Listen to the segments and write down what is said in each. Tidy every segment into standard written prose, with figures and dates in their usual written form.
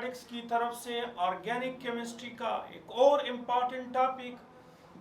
Mathematics की तरफ से ऑर्गेनिक केमिस्ट्री का एक और इम्पॉर्टेंट टॉपिक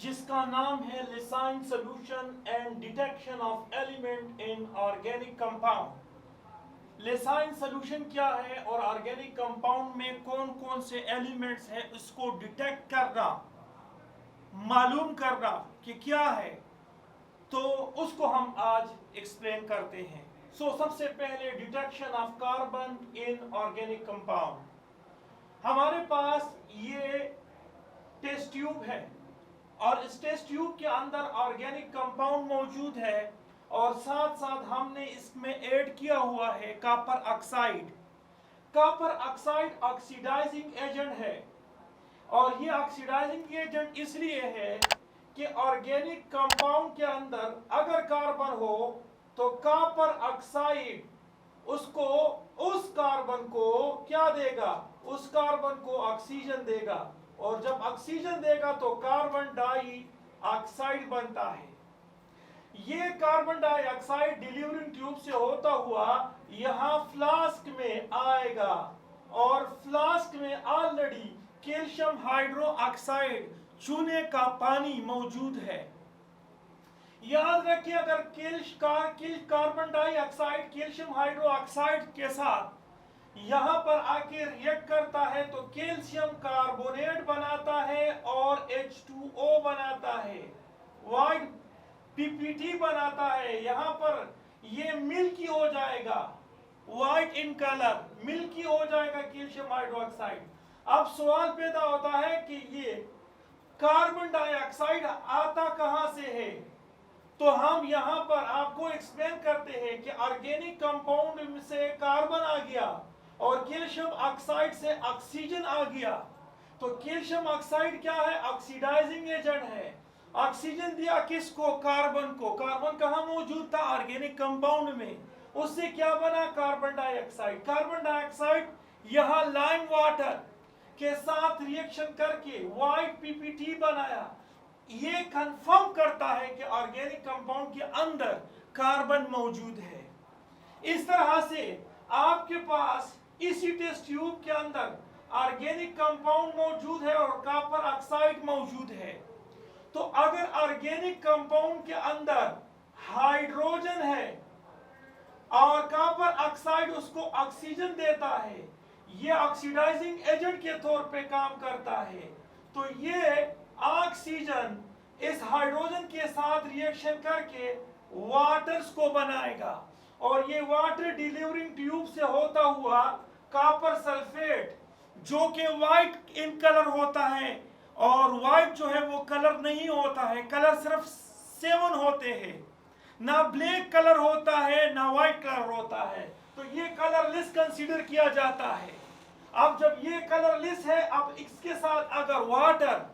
जिसका नाम है Lassaigne solution and detection of element in organic compound. Lassaigne solution क्या है और ऑर्गेनिक कंपाउंड में कौन कौन से एलिमेंट्स हैं उसको डिटेक्ट करना, मालूम करना कि क्या है, तो उसको हम आज एक्सप्लेन करते हैं। सबसे पहले detection of carbon in organic compound. हमारे पास ये टेस्ट ट्यूब है और इस टेस्ट ट्यूब के अंदर ऑर्गेनिक कंपाउंड मौजूद है और साथ साथ हमने इसमें ऐड किया हुआ है copper oxide. Copper oxide oxidising agent है और ये ऑक्सीडाइजिंग एजेंट इसलिए है कि ऑर्गेनिक कंपाउंड के अंदर अगर कार्बन हो तो कॉपर ऑक्साइड उसको उस कार्बन को क्या देगा, उस कार्बन को ऑक्सीजन देगा और जब ऑक्सीजन देगा तो कार्बन डाई ऑक्साइड बनता है। ये कार्बन डाइऑक्साइड डिलीवरिंग ट्यूब से होता हुआ यहाँ फ्लास्क में आएगा और फ्लास्क में ऑलरेडी कैल्शियम हाइड्रोक्साइड चूने का पानी मौजूद है। याद रखिए अगर कार्बन डाइऑक्साइड कैल्शियम हाइड्रोक्साइड के साथ यहाँ पर आके रिएक्ट करता है तो कैल्शियम कार्बोनेट बनाता है और H2O बनाता है, वाइट PPT बनाता है। यहाँ पर ये मिल्की हो जाएगा, वाइट इन कलर मिल्की हो जाएगा कैल्शियम हाइड्रोक्साइड। अब सवाल पैदा होता है कि ये कार्बन डाइऑक्साइड आता कहां से है, तो हम यहां पर आपको एक्सप्लेन करते हैं कि ऑर्गेनिक कंपाउंड से कार्बन आ गया और कैल्शियम ऑक्साइड से ऑक्सीजन आ गया। तो कैल्शियम ऑक्साइड क्या है, ऑक्सीडाइजिंग एजेंट है। ऑक्सीजन दिया किसको, कार्बन को। कार्बन कहां मौजूद था, ऑर्गेनिक कंपाउंड में। उससे क्या बना, कार्बन डाइऑक्साइड। कार्बन डाइऑक्साइड यहां लाइम वाटर के साथ रिएक्शन करके व्हाइट PPT बनाया। ये कंफर्म करता है कि ऑर्गेनिक कंपाउंड के अंदर कार्बन मौजूद है। इस तरह से आपके पास इसी टेस्ट ट्यूब के अंदर ऑर्गेनिक कंपाउंड मौजूद है और कॉपर ऑक्साइड मौजूद है। तो अगर ऑर्गेनिक कंपाउंड के अंदर हाइड्रोजन है और कॉपर ऑक्साइड उसको ऑक्सीजन देता है, ये ऑक्सीडाइजिंग एजेंट के तौर पे काम करता है, तो ये ऑक्सीजन इस हाइड्रोजन के साथ रिएक्शन करके वाटर्स को बनाएगा और ये वाटर डिलीवरिंग ट्यूब से होता हुआ कॉपर सल्फेट जो कि व्हाइट इन कलर होता है, और व्हाइट जो है वो कलर नहीं होता है, कलर सिर्फ 7 होते हैं, ना ब्लैक कलर होता है ना व्हाइट कलर होता है, तो ये कलरलेस कंसीडर किया जाता है। अब जब ये कलरलेस है, अब इसके साथ अगर वाटर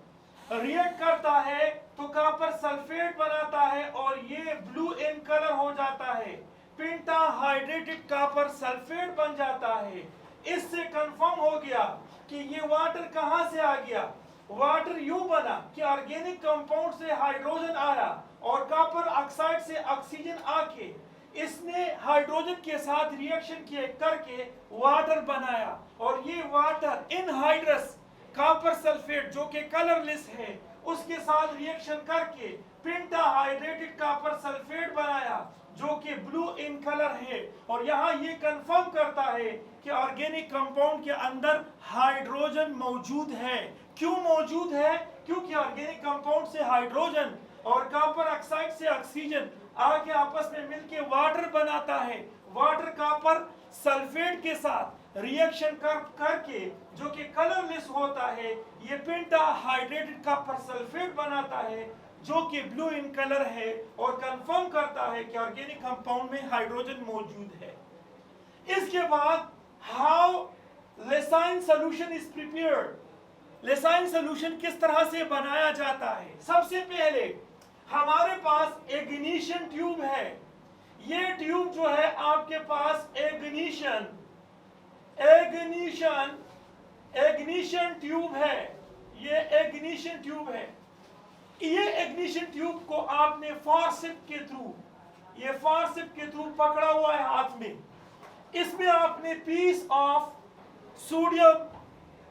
रिएक्ट करता है तो कॉपर सल्फेट बनाता है और ये ब्लू इन कलर हो जाता है, पेंटाहाइड्रेटेड कॉपर सल्फेट बन जाता है। इससे कंफर्म हो गया कि ये वाटर कहां से आ गया। वाटर यूं बना कि ऑर्गेनिक कंपाउंड से हाइड्रोजन आया और कॉपर ऑक्साइड से ऑक्सीजन आके इसने हाइड्रोजन के साथ रिएक्शन किए करके वाटर बनाया और ये वाटर इनहाइड्रस कॉपर सल्फेट जो कि कलरलेस है उसके साथ रिएक्शन करके पेंटाहाइड्रेटेड कॉपर सल्फेट बनाया जो कि ब्लू इन कलर है। और यहाँ ये कंफर्म करता है कि ऑर्गेनिक कंपाउंड के अंदर हाइड्रोजन मौजूद है। क्यों मौजूद है, क्योंकि ऑर्गेनिक कंपाउंड से हाइड्रोजन और कॉपर ऑक्साइड से ऑक्सीजन आके आपस में मिलके वाटर बनाता है। वाटर कॉपर सल्फेट के साथ रिएक्शन करके जो कि कलरलेस होता है, ये पेंटाहाइड्रेटेड कॉपर सल्फेट बनाता है जो कि ब्लू इन कलर है और कंफर्म करता है कि ऑर्गेनिक कंपाउंड में हाइड्रोजन मौजूद है। इसके बाद how Lassaigne solution is prepared. Lassaigne solution किस तरह से बनाया जाता है। सबसे पहले हमारे पास इग्निशन ट्यूब है। ये ट्यूब जो है आपके पास इग्निशन ट्यूब है, ये इग्निशन ट्यूब है। ये इग्निशन ट्यूब को आपने फॉरसेप के थ्रू पकड़ा हुआ है हाथ में। इसमें आपने पीस ऑफ सोडियम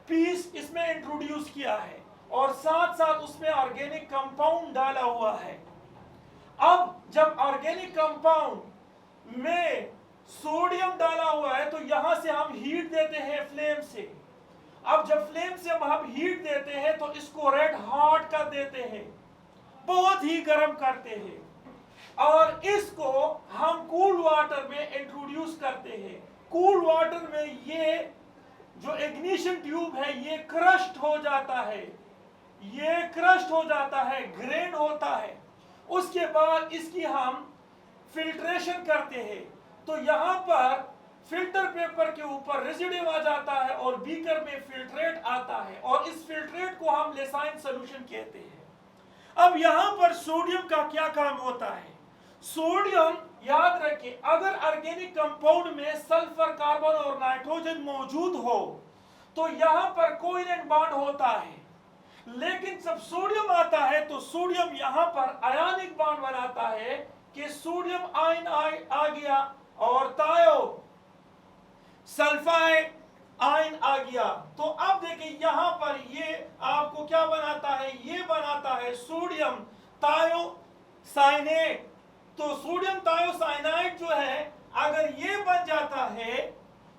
पीस इसमें इंट्रोड्यूस किया है और साथ साथ उसमें ऑर्गेनिक कंपाउंड डाला हुआ है। अब जब ऑर्गेनिक कंपाउंड में सोडियम डाला हुआ है तो यहां से हम हीट देते हैं फ्लेम से। अब जब फ्लेम से हम हीट देते हैं तो इसको रेड हॉट कर देते हैं, बहुत ही गर्म करते हैं, और इसको हम कूल वाटर में इंट्रोड्यूस करते हैं। कूल वाटर में ये जो इग्निशन ट्यूब है ये क्रश्ड हो जाता है, ये क्रश्ड हो जाता है, ग्रेन होता है। उसके बाद इसकी हम फिल्ट्रेशन करते हैं तो यहां पर फिल्टर पेपर के ऊपर रेसिड्यू आ जाता है और बीकर में फिल्ट्रेट आता है और इस फिल्ट्रेट को हम लेसाइन सॉल्यूशन कहते हैं। अब यहां पर सोडियम का क्या काम होता है? सोडियम, याद रखें, अगर ऑर्गेनिक कंपाउंड में सल्फर, कार्बन और नाइट्रोजन मौजूद हो तो यहां पर कोवेलेंट बॉन्ड होता है, लेकिन जब सोडियम आता है तो सोडियम यहां पर आयनिक बॉन्ड बनाता है कि सोडियम आयन आ गया और तायो सल्फाइड आयन आ गया। तो अब देखिए यहां पर ये आपको क्या बनाता है? ये बनाता है सोडियम थायोसाइनेट। तो सोडियम थायोसाइनाइड जो है अगर ये बन जाता है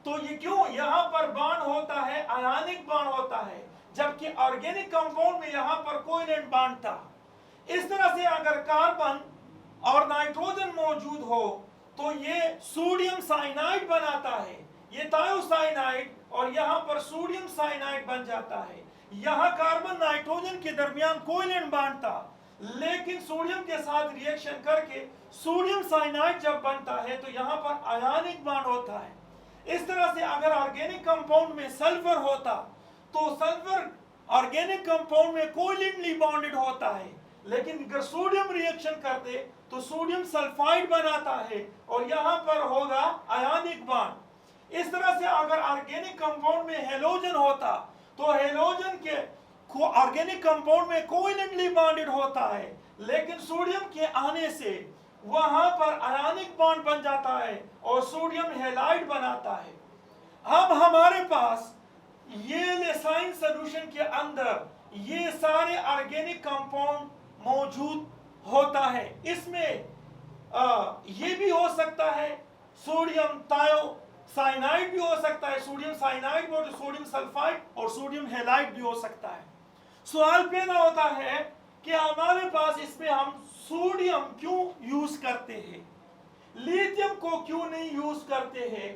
तो ये क्यों यहां पर बॉन्ड होता है, आयनिक बॉन्ड होता है, जबकि ऑर्गेनिक कंपाउंड में यहां पर कोवेलेंट बॉन्ड था। इस तरह से अगर कार्बन और नाइट्रोजन मौजूद हो तो ये सोडियम साइनाइड बनाता है, ये थायोसाइनाइड, और यहां पर सोडियम साइनाइड बन जाता है। यहां कार्बन नाइट्रोजन के दरमियान कोवेलेंट बॉन्ड था, लेकिन सोडियम के साथ रिएक्शन करके सोडियम साइनाइड जब बनता है तो यहां पर आयनिक बॉन्ड होता है। इस तरह से अगर ऑर्गेनिक कंपाउंड में सल्फर होता तो सल्फर ऑर्गेनिक कंपाउंड में कोवेलेंटली बॉन्डेड होता है, लेकिन अगर सोडियम रिएक्शन करते तो सोडियम सल्फाइड बनाता है और यहां पर होगा आयनिक बॉन्ड। इस तरह से अगर ऑर्गेनिक कंपाउंड में हेलोजन होता तो हेलोजन के ऑर्गेनिक कंपाउंड में कोवेलेंटली बॉन्डेड होता है, लेकिन सोडियम के आने से वहां पर आयनिक बॉन्ड बन जाता है और सोडियम हैलाइड बनाता है। अब हमारे पास ये लेसाइन सॉल्यूशन के अंदर ये सारे ऑर्गेनिक कंपाउंड मौजूद होता है। इसमें ये भी हो सकता है सोडियम थायोसाइनाइड भी हो सकता है, सोडियम साइनाइड और सोडियम सल्फाइड और सोडियम हैलाइड भी हो सकता है। सवाल पैदा होता है कि हमारे पास इसमें हम सोडियम क्यों यूज करते हैं, लिथियम को क्यों नहीं यूज करते हैं,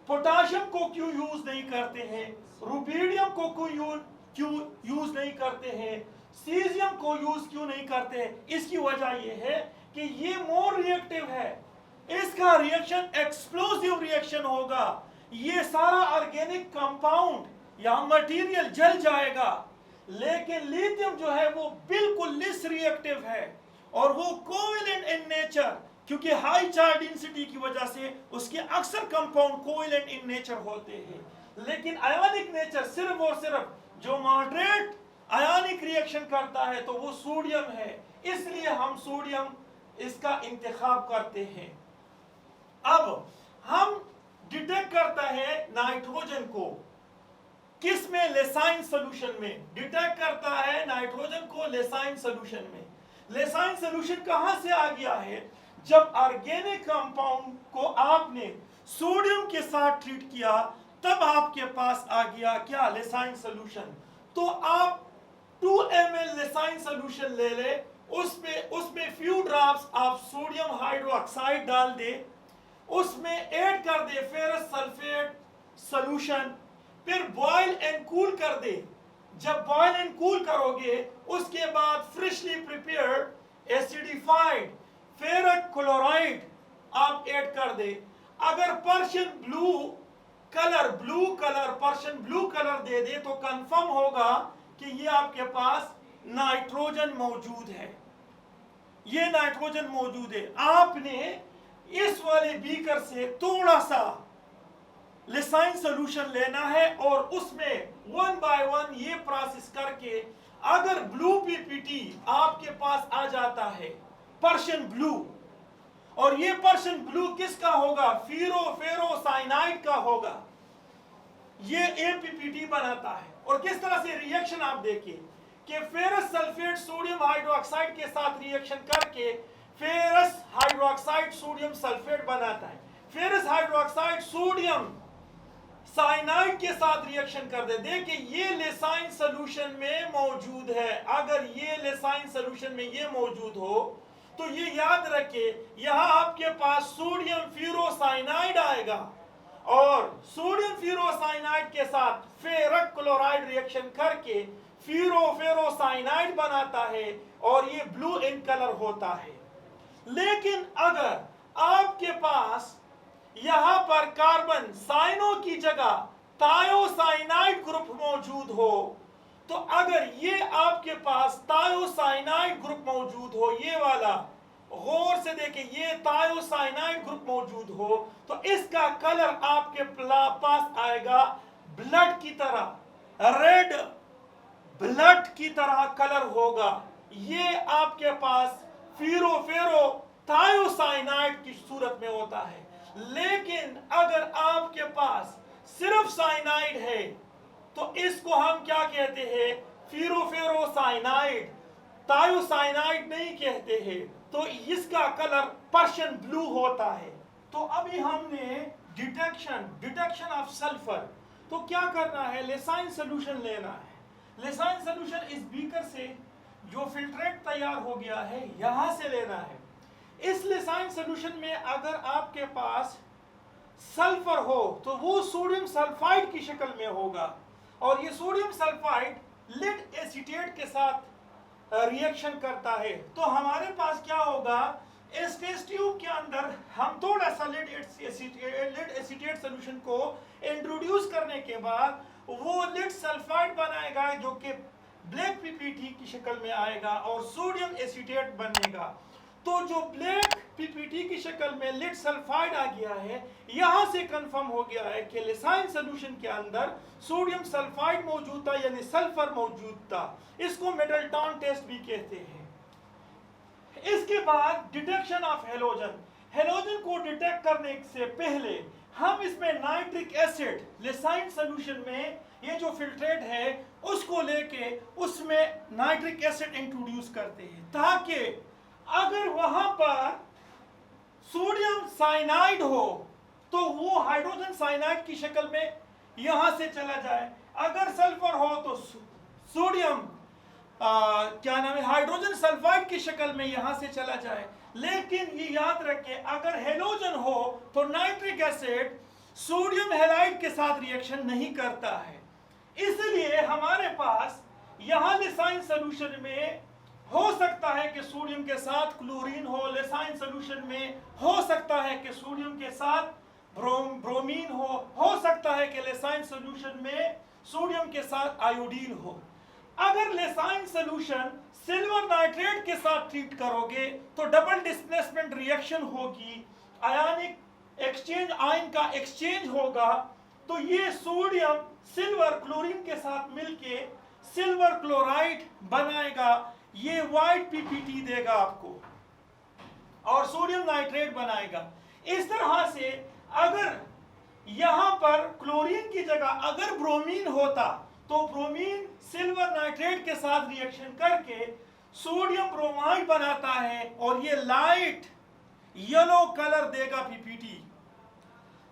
पोटाशियम को क्यों यूज नहीं करते हैं, रुबिडियम को क्यों यूज नहीं करते हैं, सीजियम को यूज क्यों नहीं करते हैं? इसकी वजह यह है कि ये मोर रिएक्टिव है, इसका रिएक्शन एक्सप्लोसिव रिएक्शन होगा, ये सारा ऑर्गेनिक कंपाउंड या मटेरियल जल जाएगा। लेकिन लिथियम जो है वो बिल्कुल लेस रिएक्टिव है और वो कोवेलेंट इन नेचर, क्योंकि हाई चार्ज डेंसिटी की वजह से उसके अक्सर कंपाउंड कोवेलेंट इन नेचर होते हैं, लेकिन आयनिक नेचर सिर्फ और सिर्फ जो मॉडरेट आयनिक रिएक्शन करता है तो वो सोडियम है, इसलिए हम सोडियम इसका इंतखाब करते हैं। अब हम डिटेक्ट करता है नाइट्रोजन को, किस में? लेसाइन सॉल्यूशन में डिटेक्ट करता है नाइट्रोजन को लेसाइन सॉल्यूशन में। लेसाइन सॉल्यूशन कहां से आ गया है? जब ऑर्गेनिक कंपाउंड को आपने सोडियम के साथ ट्रीट किया तब आपके पास आ गया क्या? लेसाइन सॉल्यूशन। तो आप 2 ml लेसाइन सॉल्यूशन ले ले, उसमें फ्यू ड्रॉप्स आप सोडियम हाइड्रोक्साइड डाल दे, उसमें ऐड कर दे फेरस सल्फेट सॉल्यूशन, फिर बॉयल एंड कूल कर दे। जब बॉयल एंड कूल करोगे उसके बाद freshly prepared acidified ferrous chloride आप ऐड कर दे। अगर पर्शियन ब्लू कलर दे दे तो कंफर्म होगा कि ये आपके पास नाइट्रोजन मौजूद है, ये नाइट्रोजन मौजूद है। आपने इस वाले बीकर से थोड़ा सा लेसाइन सॉल्यूशन लेना है और उसमें 1 by 1 ये प्रोसेस करके अगर ब्लू पीपीटी आपके पास आ जाता है, पर्शियन ब्लू, और ये पर्शियन ब्लू किसका होगा? फेरोसाइनाइड का होगा। ये APPT बनाता है। और किस तरह से रिएक्शन आप देखिए कि फेरस सल्फेट सोडियम हाइड्रोक्साइड के साथ रिएक्शन करके फेरस हाइड्रोक्साइड सोडियम सल्फेट बनाता है। फेरस हाइड्रोक्साइड सोडियम साइनाइड के साथ रिएक्शन कर दे। देखिए ये लेसाइन सॉल्यूशन में मौजूद है। अगर ये लेसाइन सॉल्यूशन में ये मौजूद हो तो ये याद रखे यहां आपके पास सोडियम फ्यूरोसाइनाइड आएगा और सोडियम फ्यूरोसाइनाइड के साथ फेरक क्लोराइड रिएक्शन करके फेरोसाइनाइड बनाता है और ये ब्लू इन कलर होता है। लेकिन अगर आपके पास यहां पर कार्बन साइनो की जगह थायोसाइनाइड ग्रुप मौजूद हो, तो अगर ये आपके पास थायोसाइनाइड ग्रुप मौजूद हो, ये वाला गौर से देखें, ये थायोसाइनाइड ग्रुप मौजूद हो तो इसका कलर आपके पास आएगा ब्लड की तरह, रेड ब्लड की तरह कलर होगा। ये आपके पास फेरो थायोसाइनाइड की सूरत में होता है। लेकिन अगर आपके पास सिर्फ साइनाइड है तो इसको हम क्या कहते हैं, फेरोसाइनाइड, थायोसाइनाइड नहीं कहते हैं। तो इसका कलर पर्शियन ब्लू होता है। तो अभी हमने डिटेक्शन ऑफ सल्फर, तो क्या करना है, लेसाइन सॉल्यूशन लेना है। लेसाइन सॉल्यूशन इस बीकर से जो फिल्ट्रेट तैयार हो गया है यहां से लेना है। इस लेसाइन सॉल्यूशन में अगर आपके पास सल्फर हो तो वो सोडियम सल्फाइड की शक्ल में होगा और ये सोडियम सल्फाइड लिड एसीटेट के साथ रिएक्शन करता है। तो हमारे पास क्या होगा, इस टेस्ट ट्यूब के अंदर हम थोड़ा सा लिड एसीटेट सॉल्यूशन को इंट्रोड्यूस करने के बाद वो लिड सल्फाइड बनाएगा जो कि ब्लैक पीपीटी की शक्ल में आएगा और सोडियम एसीटेट बनेगा। तो जो ब्लैक पीपीटी की शक्ल में लिड सल्फाइड आ गया है, यहां से कंफर्म हो गया है कि लेसाइन सॉल्यूशन के अंदर सोडियम सल्फाइड मौजूद था, यानी सल्फर मौजूद था। इसको मिडलटन टेस्ट भी कहते हैं। इसके बाद डिटेक्शन ऑफ हेलोजन। हेलोजन को डिटेक्ट करने से पहले हम इसमें नाइट्रिक एसिड लेसाइन सॉल्यूशन में ये जो फिल्ट्रेट है उसको लेके उसमें नाइट्रिक एसिड इंट्रोड्यूस करते हैं ताकि अगर वहां पर सोडियम साइनाइड हो तो वो हाइड्रोजन साइनाइड की शक्ल में यहां से चला जाए। अगर सल्फर हो तो सोडियम क्या नाम है, हाइड्रोजन सल्फाइड की शक्ल में यहां से चला जाए। लेकिन ये याद रखें अगर हेलोजन हो तो नाइट्रिक एसिड सोडियम हैलाइड के साथ रिएक्शन नहीं करता है। इसलिए हमारे पास यहां लेसाइन सॉल्यूशन में हो सकता है कि सोडियम के साथ क्लोरीन हो, लेसाइन सॉल्यूशन में हो सकता है कि सोडियम के साथ ब्रोमीन हो सकता है कि लेसाइन सॉल्यूशन में सोडियम के साथ आयोडीन हो। अगर लेसाइन सॉल्यूशन सिल्वर नाइट्रेट के साथ ट्रीट करोगे तो डबल डिस्प्लेसमेंट रिएक्शन होगी, आयनिक एक्सचेंज, आयन का एक्सचेंज होगा। तो ये सोडियम सिल्वर क्लोरीन के साथ मिलके सिल्वर क्लोराइड बनाएगा, ये व्हाइट पीपीटी देगा आपको और सोडियम नाइट्रेट बनाएगा। इस तरह से अगर यहां पर क्लोरीन की जगह अगर ब्रोमीन होता तो ब्रोमीन सिल्वर नाइट्रेट के साथ रिएक्शन करके सोडियम ब्रोमाइड बनाता है और ये लाइट येलो कलर देगा पीपीटी।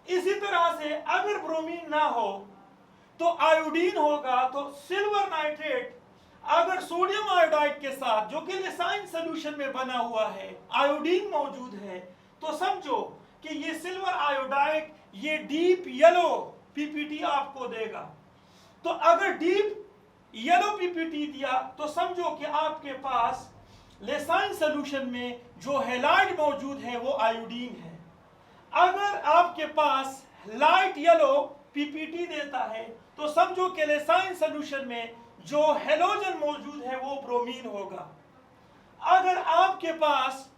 इसी तरह से अगर ब्रोमीन ना हो तो आयोडीन होगा। तो सिल्वर नाइट्रेट अगर सोडियम आयोडाइड के साथ जो कि लेसाइन सॉल्यूशन में बना हुआ है आयोडीन मौजूद है तो समझो कि ये सिल्वर आयोडाइड ये डीप येलो पीपीटी आपको देगा। तो अगर डीप येलो पीपीटी दिया तो समझो कि आपके पास लेसाइन सॉल्यूशन में जो हैलाइड मौजूद है वो आयोडीन है। अगर आपके पास लाइट येलो पीपीटी देता है तो समझो कि लेसाइन सॉल्यूशन में जो हेलोजन मौजूद है वो ब्रोमीन होगा। अगर आपके पास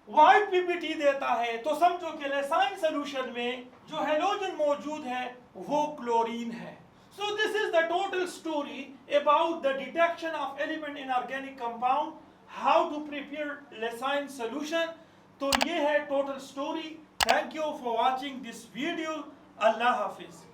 व्हाइट पीपीटी देता है तो समझो कि लेसाइन सॉल्यूशन में जो हेलोजन मौजूद है वो क्लोरीन है। So this is the total story about the detection of element in organic compound, how to prepare लेसाइन solution। तो ये है total story। Thank you for watching this video। Allah Hafiz.